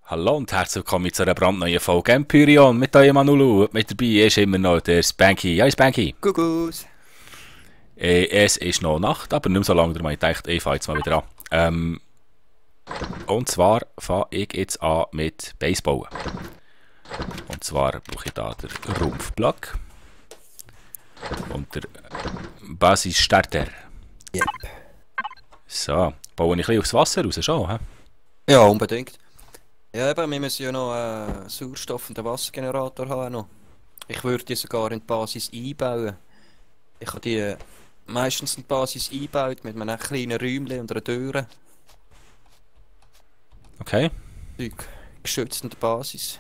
Hallo und herzlich willkommen zu einer brandneuen Folge Empyrion mit eurem Manulu. Mit dabei ist immer noch der Spanky. Ja, Spanky. Kuckuck. Es ist noch Nacht, aber nicht mehr so lange, darum habe ich gedacht, ich fange jetzt mal wieder an. Und zwar fange ich jetzt an mit Baseballen. Und zwar brauche ich da den Rumpfblock und der Basisstarter. Yep. So, baue ich ein bisschen aufs Wasser raus schon, hä? Ja, unbedingt. Ja, eben, wir müssen ja noch einen Sauerstoff- und einen Wassergenerator haben. Noch. Ich würde die sogar in die Basis einbauen. Ich habe die meistens in die Basis eingebaut mit einem kleinen Räumchen und einer Tür. Okay. Zeug geschützt in der Basis.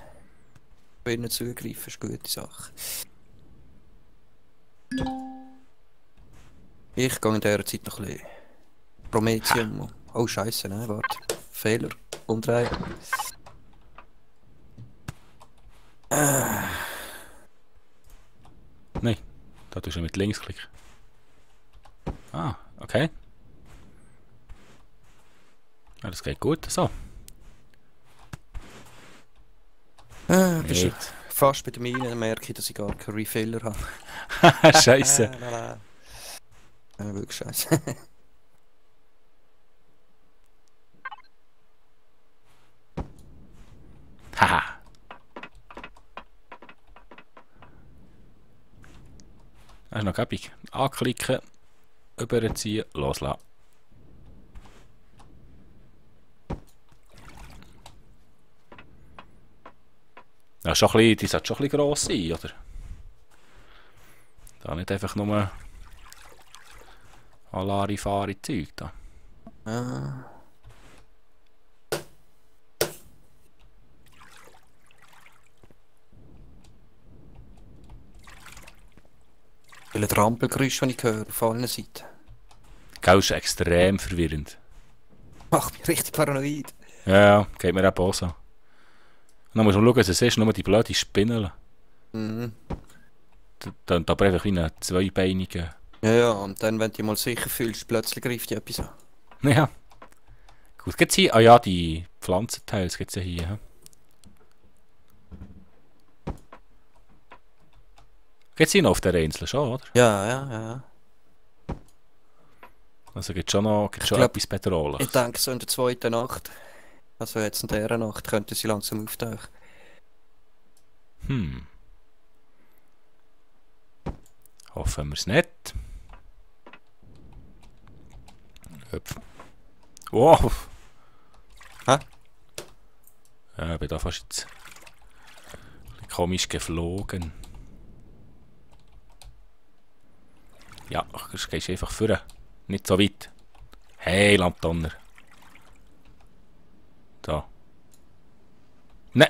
Wenn nicht zugreifen, ist eine gute Sache. Ich gehe in dieser Zeit noch ein bisschen Prometheum. Oh Scheiße, nein, warte. Fehler. Umdrehen. Nein, da tust du mit links klicken. Ah, okay. Ja, das geht gut, so. Bist du Nicht. fast bei der Mine, dann merke ich, dass ich gar keinen Refiller habe. Scheiße. Nein, nein. Wirklich scheiße. Haha. Das ist noch gäbig. Anklicken, überziehen, loslassen. Ja, schon ein bisschen, die sollte schon ein bisschen gross sein, oder? Da nicht einfach nur Larifari-Zeug da. Ah. Viele Trampelgeräusche, die ich höre, auf allen Seiten. Gell, ist extrem verwirrend. Macht mich richtig paranoid. Ja, ja, geht mir auch so. Und dann muss man schauen, was es ist, nur die blöde Spinne. Mhm. Dann aber einfach wie ein zweibeiniger. Ja, ja, und dann, wenn du dich mal sicher fühlst, plötzlich greift dich etwas an. Ja. Gut, gibt's hier? Ah ja, die Pflanzenteils gibt es ja hier. He? Gibt es hier noch auf der Insel schon, oder? Ja, ja, ja. Also gibt schon noch Ich schon glaub, etwas ich Bedrohliches. denke, so in der zweiten Nacht, also jetzt in dieser Nacht, könnten sie langsam auftauchen. Hm. Hoffen wir es nicht. Hüpf. Wow. Hä? Ja, ich bin da fast jetzt ein bisschen komisch geflogen. Ja, das gehst einfach vor. Nicht so weit. Hey, Lampdonner. Da. Ne.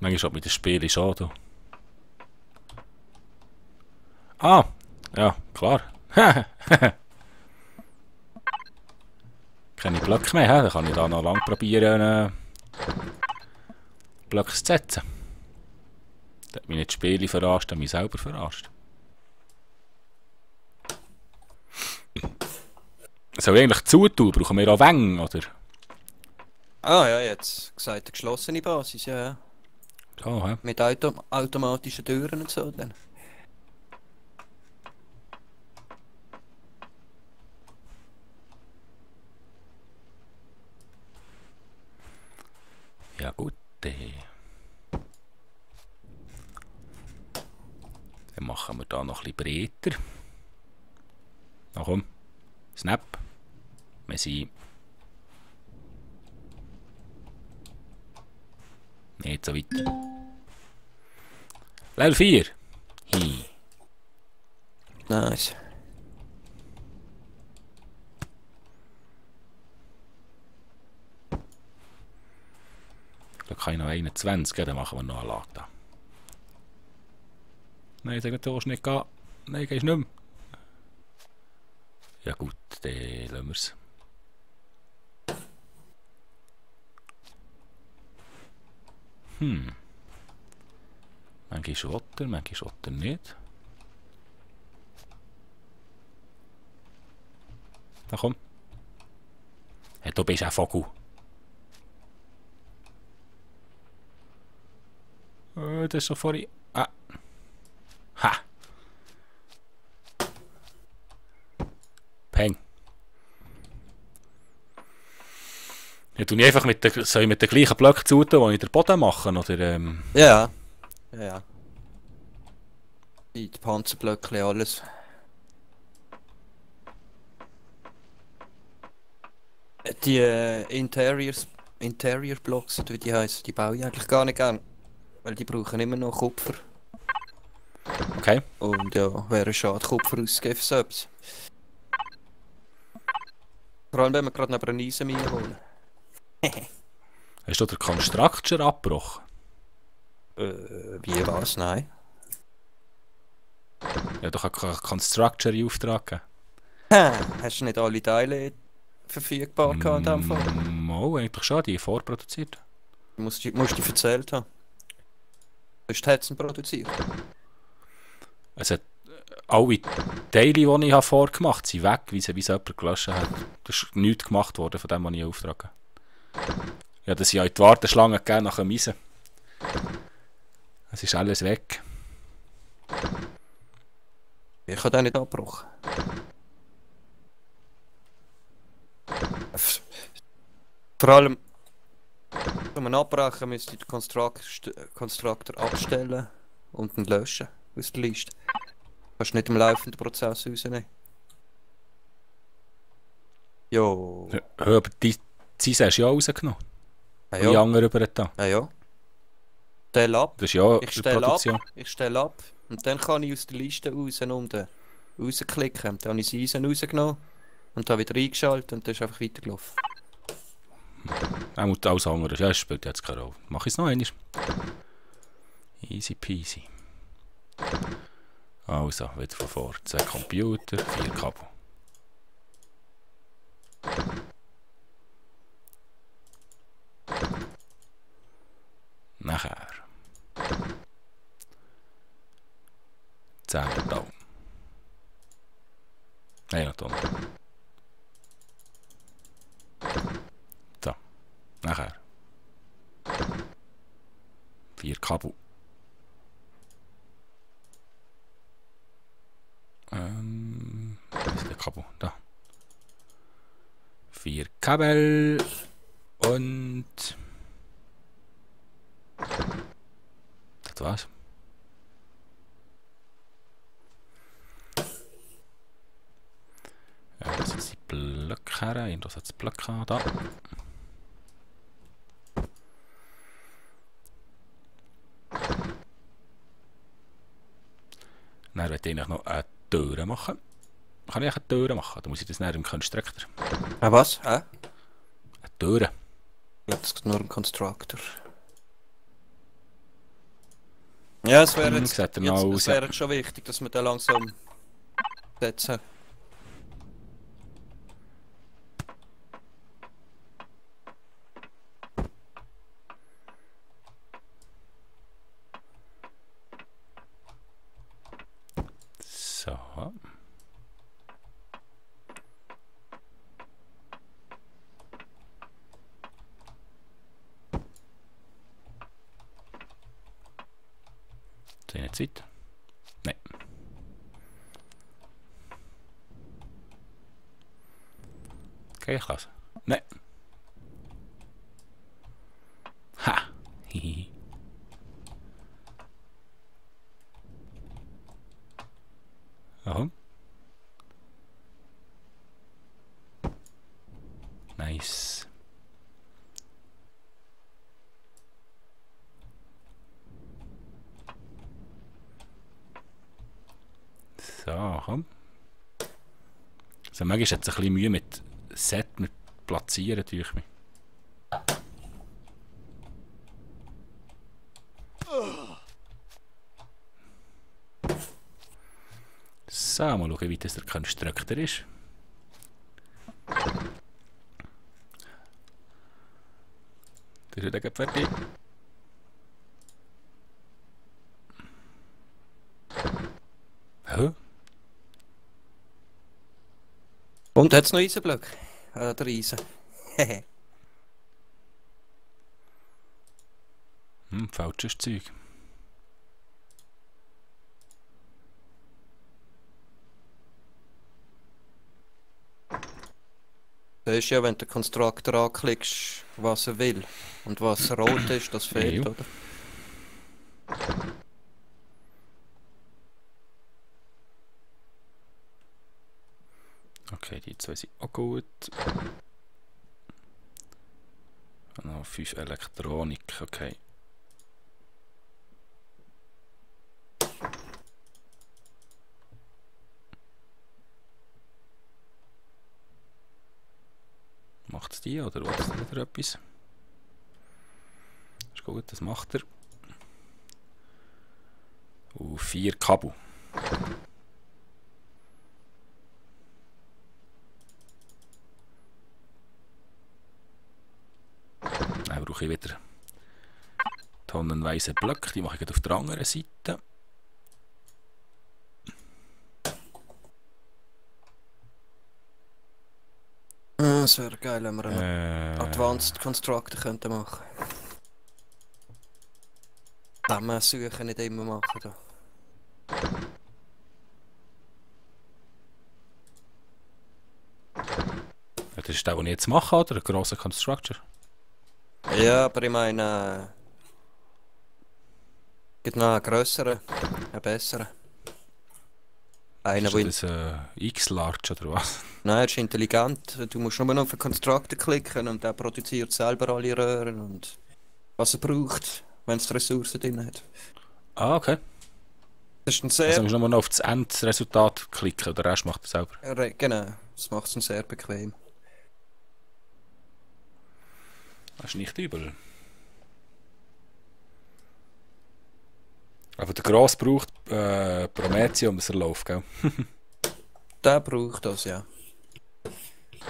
Manchmal schaut mit dem Spiel schon. Du. Ah. Ja, klar. Keine Blöcke mehr, dann kann ich da noch lang probieren, Blöcke zu setzen. Das hat mich nicht das Spiel verarscht, das hat mich selber verarscht. Soll ich eigentlich zutun? Brauchen wir auch Wänge, oder? Ah ja, jetzt gesagt, eine geschlossene Basis, ja, ja. So, hä? Mit automatischen Türen und so dann. Ja gut, dann machen wir da noch ein bisschen breiter. Na komm, Snap. Wir sind nicht so weit. Level 4. Hi. Nice. Da kann ich noch 21, ja, dann machen wir noch eine Lage da. Nein, sag nicht, du willst nicht gehen. Nein, gehst nicht mehr. Ja gut, dann lassen wir es. Manchmal Schotter, manchmal Schotter nicht. Na komm. du bist ein Vogel. Das ist so vorhin... Ah. Ha! Peng. Ja, tu ich einfach soll ich mit den gleichen Blöcken zutun, die ich den Boden mache, oder Ja. Ja. Die Panzerblöckchen, alles. Die Interior Blocks, oder wie die heißen, die baue ich eigentlich gar nicht gern. Weil die brauchen immer noch Kupfer. Okay. Und ja, wäre schade, Kupfer auszugeben für so etwas. Vor allem, wenn wir gerade neben einer Eisenmine wohnen. Hast du den Constructor abgebrochen? Wie war's? Nein. Ja, doch einen Constructor in Auftrag gegeben. Hast du nicht alle Teile verfügbar gehabt in dem Fall? Oh, eigentlich schon, die vorproduziert. Musst du erzählt haben. Sonst hat es ihn produziert. Also, alle Teile, die ich vorgemacht habe, sind weg, wie sie jemand gelöscht hat. Das ist nichts gemacht worden von dem, was ich auftrage. Ja, das ja in die Warteschlange gegeben nach dem Eisen. Es ist alles weg. Ich habe den nicht abgebrochen. Vor allem, wenn man abbrechen müsste, den Constructor abstellen und ihn löschen aus der Liste. Kannst du nicht im laufenden Prozess rausnehmen. Jo. Ja, aber die Eisen hast du ja rausgenommen. Ah, Und die anderen rüber da. Ah ja. Stell ab. Das ist ja Ich die stelle ab. Produktion. Ich stelle ab. Und dann kann ich aus der Liste raus unten rausklicken. Und dann habe ich das Eisen rausgenommen und dann wieder eingeschaltet und dann ist einfach weitergelaufen. Er muss alles andere. Ja, das spielt jetzt keine Rolle. Mach ich es noch einmal. Easy peasy. Also, wieder von vorne. 2 Computer, 4 Kabel. Nachher. 10 Metall. Nein, noch Tonnen. So. Nachher. 4 Kabel. Wo ist der Kabel? Da. 4 Kabel. Und... Das war's. Das sind die Blöcke her. Irgendwas hat das Blöcke an. Da. Dann möchte ich noch eine Tür machen. Kann ich eine Tür machen? Dann muss ich das näher im Constructor. Was? Hä? Eine Tür. Ich glaube, das ist nur ein Constructor. Ja, es wäre jetzt, Sieht er noch aus, es wäre jetzt schon wichtig, dass wir den langsam setzen. So. Seine Zeit? Nein. Okay, ich lasse. Nein. Ha! Hihi. Warum? Nice. So, komm. Also manchmal hat es ein bisschen Mühe mit Set, mit Platzieren, tue ich mich. So, mal schauen, wie das der Constructor ist. Der ist ja gleich fertig. Hä? Und hat es noch Eisenblöcke? Der Eisen. Falsches Zeug. Das ist ja, wenn du den Konstruktor anklickst, was er will. Und was rot ist, das fehlt, Jo. oder? Okay, die zwei sind auch gut. Noch 5 Elektronik, okay. Macht es die oder was? Wieder etwas? Ist gut, das macht er. 4 Kabel. Dann brauche ich wieder tonnenweise Blöcke. Die mache ich auf der anderen Seite. Es wäre geil, wenn wir einen Advanced Constructor könnten machen. Dämme suchen nicht immer machen. Da. Das ist der, den ich jetzt mache, oder? Ein grosser Constructor. Ja, aber ich meine... gibt noch einen grösseren, einen besseren. Einer, Ist das X-Large oder was? Nein, er ist intelligent. Du musst nur noch auf den Constructor klicken und er produziert selber alle Röhren und was er braucht, wenn es die Ressourcen drin hat. Ah, okay. Das ist ein Also sehr... musst du nur noch auf das Endresultat klicken, oder der Rest macht er selber. Genau, das macht es ihm sehr bequem. Das ist nicht übel. Aber der Gross braucht Prometheum, dass er läuft, gell? Der braucht das, ja.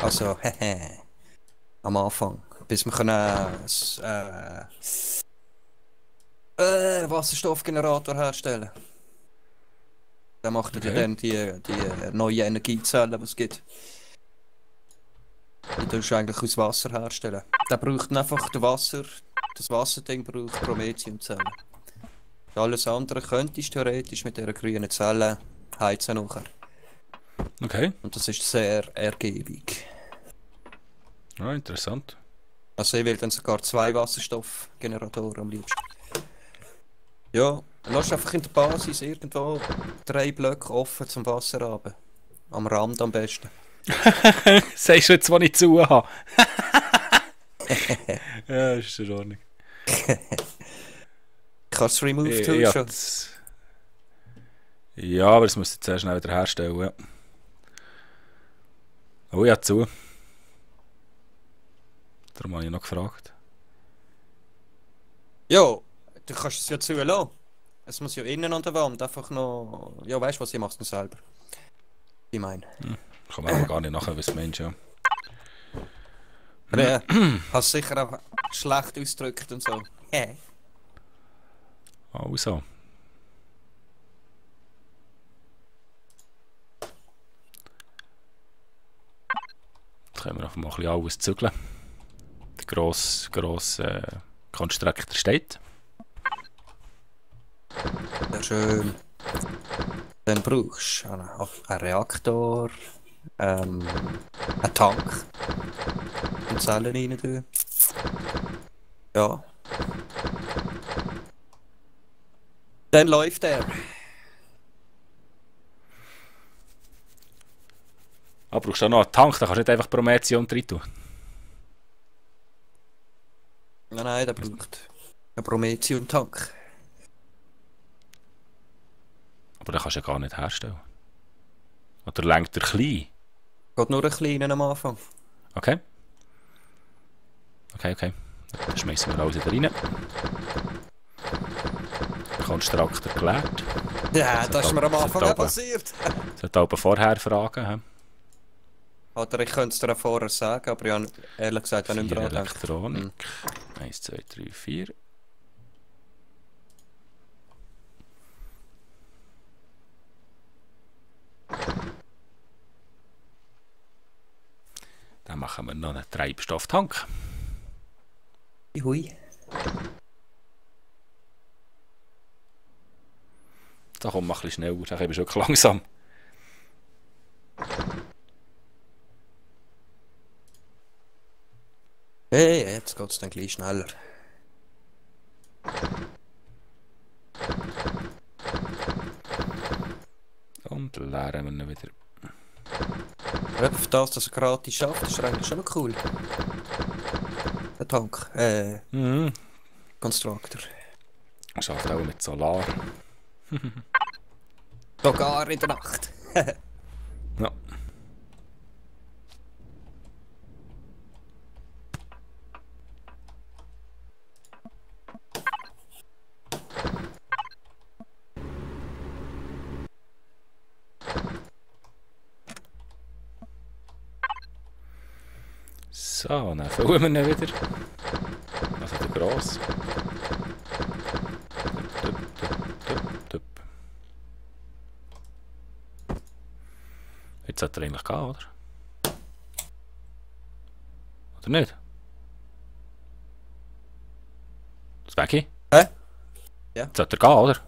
Also, hehe. Am Anfang. Bis wir können Wasserstoffgenerator herstellen. Der macht Okay. dann die neue Energiezellen, die es gibt. Die tust du eigentlich aus Wasser herstellen. Der braucht einfach das Wasserding braucht Prometheumzellen. Alles andere könntest du theoretisch mit dieser grünen Zelle heizen nachher. Okay. Und das ist sehr ergiebig. Ja, interessant. Also ich will dann sogar 2 Wasserstoffgeneratoren am liebsten. Ja, lass einfach in der Basis irgendwo 3 Blöcke offen zum Wasser haben. Am Rand am besten. Sagst du jetzt, was ich zu habe? Ja, ist in Ordnung. Kannst du Remove Tool Ja, schon? ja, aber das müsst ihr zuerst schnell wieder herstellen. Ja. Oh ja, zu. Darum habe ich noch gefragt. Ja, du kannst es ja zulassen. Es muss ja innen an der Wand einfach noch... Ja, weißt du was, ich mach's noch selber. Ich meine. Ich komme aber gar nicht nachher, was du meinst, ja. Ja, hast sicher auch schlecht ausgedrückt und so. Also. Jetzt können wir einfach mal ein bisschen alles zügeln. Der grosse Konstruktor steht. Sehr schön. Dann brauchst du einen Reaktor, einen Tank und Zellen rein tun. Ja. Dann läuft er. Ah, brauchst du auch noch einen Tank, da kannst du nicht einfach Prometheum rein tun. Nein, der braucht einen Prometheum-Tank. Aber den kannst du ja gar nicht herstellen. Oder lenkt er klein? Geht nur einen kleinen am Anfang. Okay. Okay. Dann schmeißen wir alles wieder rein. Konstruktor gelehrt. Ja, das ist mir am Anfang auch oben. passiert. Sollte aber vorher fragen. He? Oder ich könnte es dir auch vorher sagen, aber ich habe ehrlich gesagt auch nicht 4 mehr dran gedacht. Elektronik. 1, 2, 3, 4. Dann machen wir noch einen Treibstofftank. Hui. Da kommt man ein bisschen schneller, da bin ich wirklich langsam. Hey, jetzt geht's dann gleich schneller. Und leeren wir ihn wieder. Aber eben für das, dass er gratis schafft, ist er eigentlich schon noch cool. Der Tank, Constructor. Er schafft auch mit Solar. Sogar in der Nacht. Ja. So, dann füllen wir ihn wieder. Also der Gross. Jetzt sollte er eigentlich gehen, oder? Oder nicht? Das Becky? Hä? Ja. Jetzt sollte er gehen, oder?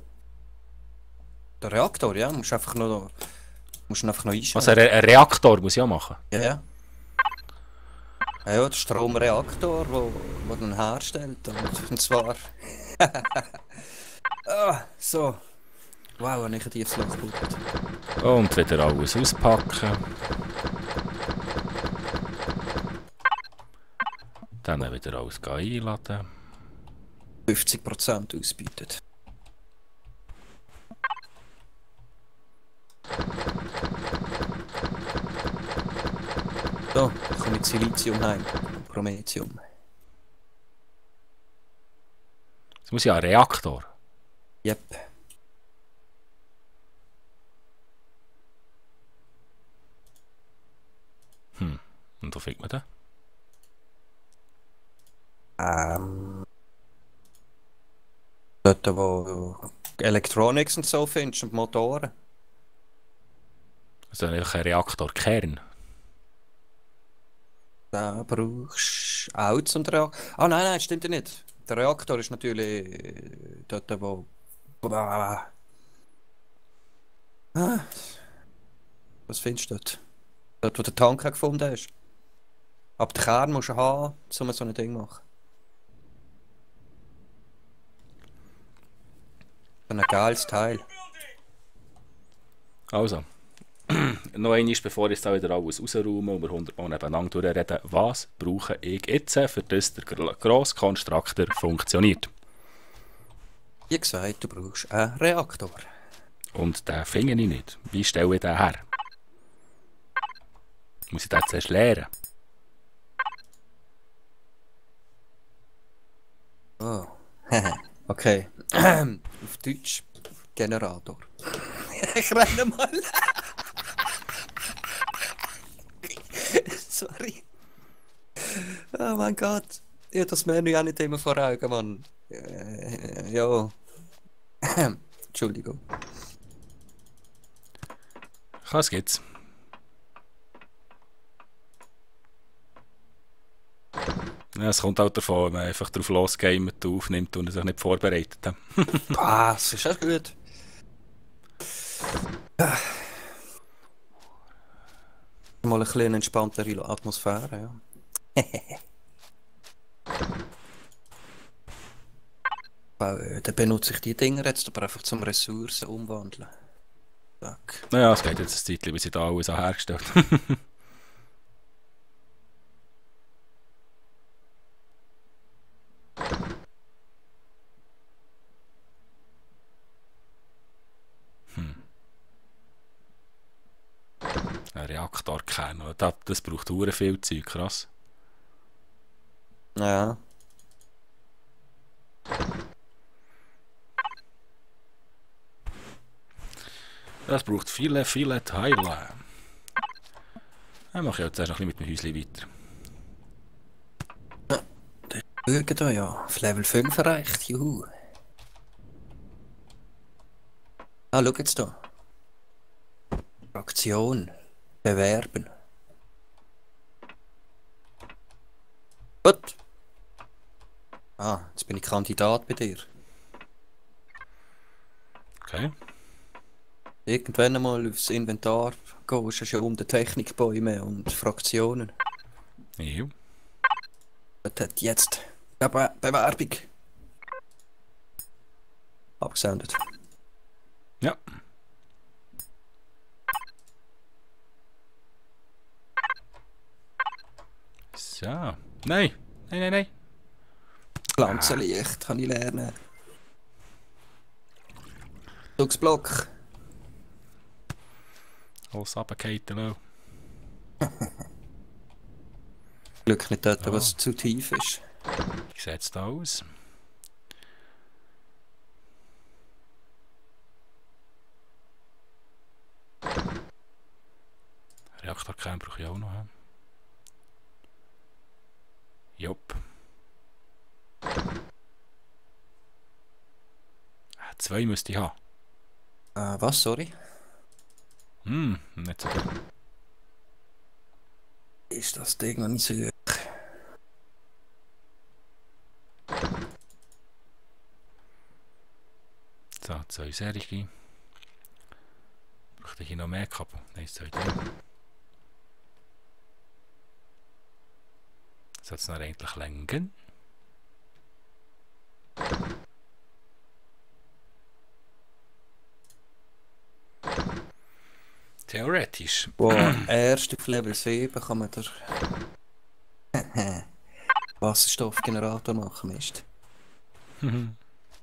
Der Reaktor, ja, musst einfach noch einschalten. Also ein Reaktor muss ich auch machen. Ja, ja. Ja, der Stromreaktor, wo dann herstellt. Und zwar. So. Wow, habe ich ein tiefes Loch gebucht. Und wieder alles auspacken. Dann wieder alles einladen. 50% ausbietet. So, ich komme mit Silizium heim. Und Promethium. Jetzt muss ja ein Reaktor. Yep. Und wo findet man den? Dort, wo Electronics und so findest und Motoren. Also einfach ein Reaktorkern. Da brauchst du auch zum Reaktor. Ah nein, stimmt ja nicht. Der Reaktor ist natürlich dort, wo... Was findest du dort? Dort, wo der Tank gefunden hast. Aber den Kern musst du haben, um so ein Ding zu machen. So ein geiles Teil. Also. Noch einmal, bevor ich jetzt wieder alles rausräume und wir 100 Mal nebeneinander durchreden, was brauche ich jetzt, für das der Grosskonstruktor funktioniert? Wie gesagt, du brauchst einen Reaktor. Und den finde ich nicht. Wie stelle ich den her? Muss ich den zuerst lernen? Oh. Okay. Auf Deutsch Generator. Ich renne mal. Sorry. Oh mein Gott. Ich habe das Menü auch nicht immer vor Augen, Mann. Ja. Entschuldigung. Was gibt's? Ja, es kommt halt davon, wenn man einfach drauf losgamet und aufnimmt und sich nicht vorbereitet. Das ist auch gut. Mal ein bisschen entspanntere Atmosphäre, ja. Dann benutze ich die Dinger jetzt aber einfach zum Ressourcen umwandeln. Zack. Naja, es geht jetzt ein Zeitchen, bis ich da alles auch hergestellt Ein Reaktorkern, das braucht sehr viel Zeug, krass. Ja. Das braucht viele, viele Teile. Dann mache ich jetzt erst noch ein bisschen mit dem Häuschen weiter. Bürger da ja, auf Level 5 erreicht, juhu. Ah, schau jetzt da. Aktion. Bewerben. Ah, jetzt bin ich Kandidat bei dir. Okay. Irgendwann einmal aufs Inventar gehen, ist ja schon um die Technikbäume und Fraktionen. Jo. Das hat jetzt Bewerbung abgesendet. Ja. So. Nein. Nein, nein, nein. Pflanzenlicht kann ich lernen. Zugsblock. Alles runtergefallen. Glück nicht dort, Ah. was zu tief ist. Wie sieht es da aus? Reaktorkern brauche ich auch noch. Jupp. 2 müsste ich haben. Was, sorry? Nicht so gut. Ist das Ding noch nicht so gut? So, 2 Serien. Brauchte ich hier noch mehr Kabel? Nein, 2 3. Soll es noch eigentlich lenken? Theoretisch. Wow, erst auf Level 7 kann man der Wasserstoffgenerator machen, Mist.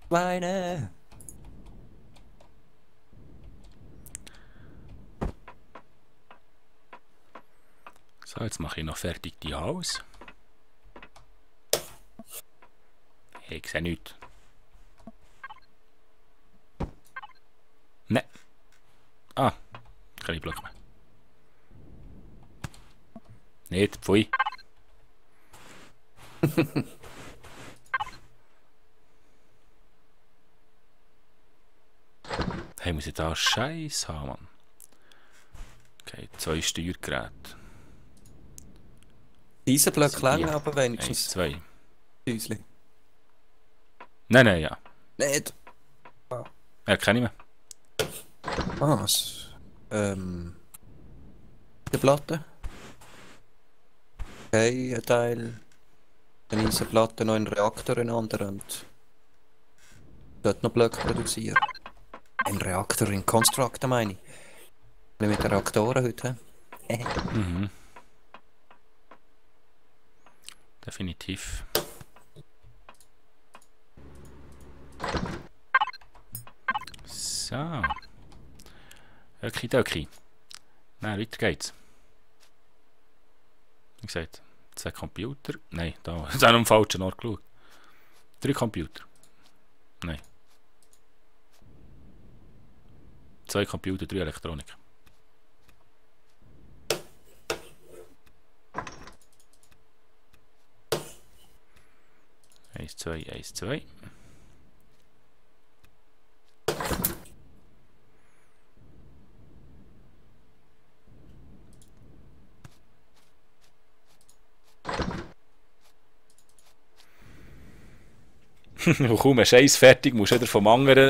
Weine! So, jetzt mache ich noch fertig die Haus. Ich sehe nichts. Nein. Ah, keine Block mehr. Nicht, pfui. Hey, muss ich da Scheiß haben, Mann? Okay, 2 Steuergeräte. Diese Blöcke Ja. länger, aber 1, wenigstens. 2. Häusli. Nein, nein, ja. Nicht! Ja, kenne ich mehr. Was? Die Platte. Okay, ein Teil. Dann ist eine Platte noch einen Reaktor in anderen und dort noch Blöcke produzieren. Ein Reaktor in Constructor meine ich. Mit den Reaktoren heute. Mhm. Definitiv. So. Okidoki. Na, weiter geht's. Wie gesagt, 2 Computer. Nein, da ist auch noch am falschen Ort geschaut. 3 Computer. Nein. 2 Computer, 3 Elektronik. Eins, zwei, 1, 2. Und kaum hast du eins fertig, musst du wieder vom anderen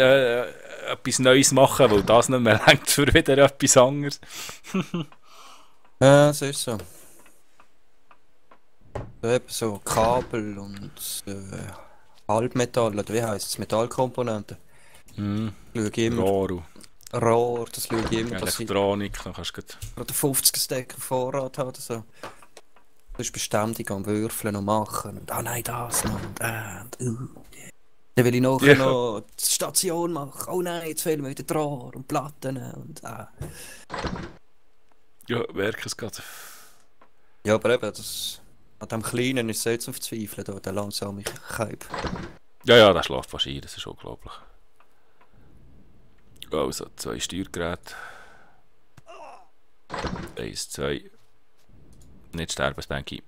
etwas Neues machen, weil das nicht mehr reicht für wieder etwas anderes. Ja, so ist so. So eben so Kabel und Halbmetall, oder wie heisst es? Metallkomponenten. Mhm. Schaue ich immer. Rohr, Rohr, das schaue ich immer, dass ich Elektronik, dann kannst du gerade 50 Stack auf Vorrat habe oder so. Du bist beständig am Würfeln und machen. Und nein, das noch. Und dann will ich nachher noch die Station machen. Oh nein, jetzt fehlen mir wieder Rohr und Platten und ja, merke es gerade. Ja, aber eben, das, an dem Kleinen ist es jetzt auf Zweifeln, da, der langsame Kaib. Ja, der schläft fast ein, das ist unglaublich. Also, 2 Steuergeräte. 1, 2. Nicht sterben, denke ich.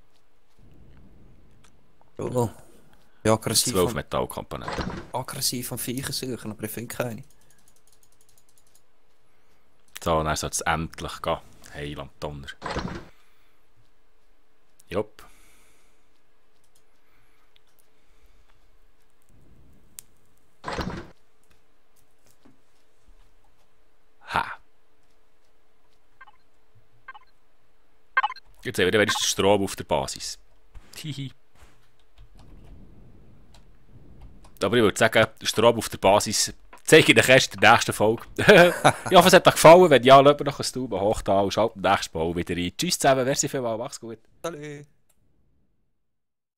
Oh. Ja, aggressiv 12 Metallkomponenten. aggressiv am Viecher suchen, aber ich finde keine. So, dann soll es endlich gehen. Heiland Donner. Jupp. Jetzt haben wir wenigstens Strom auf der Basis. Hihi. Aber ich würde sagen, Strom auf der Basis zeige ich euch erst in der nächsten Folge. Ich hoffe, es hat euch gefallen. Wenn ja, lasst mir noch ein Daumen hoch da und schaut beim nächsten Mal wieder rein. Tschüss zusammen, merci vielmals, macht's gut. Salut.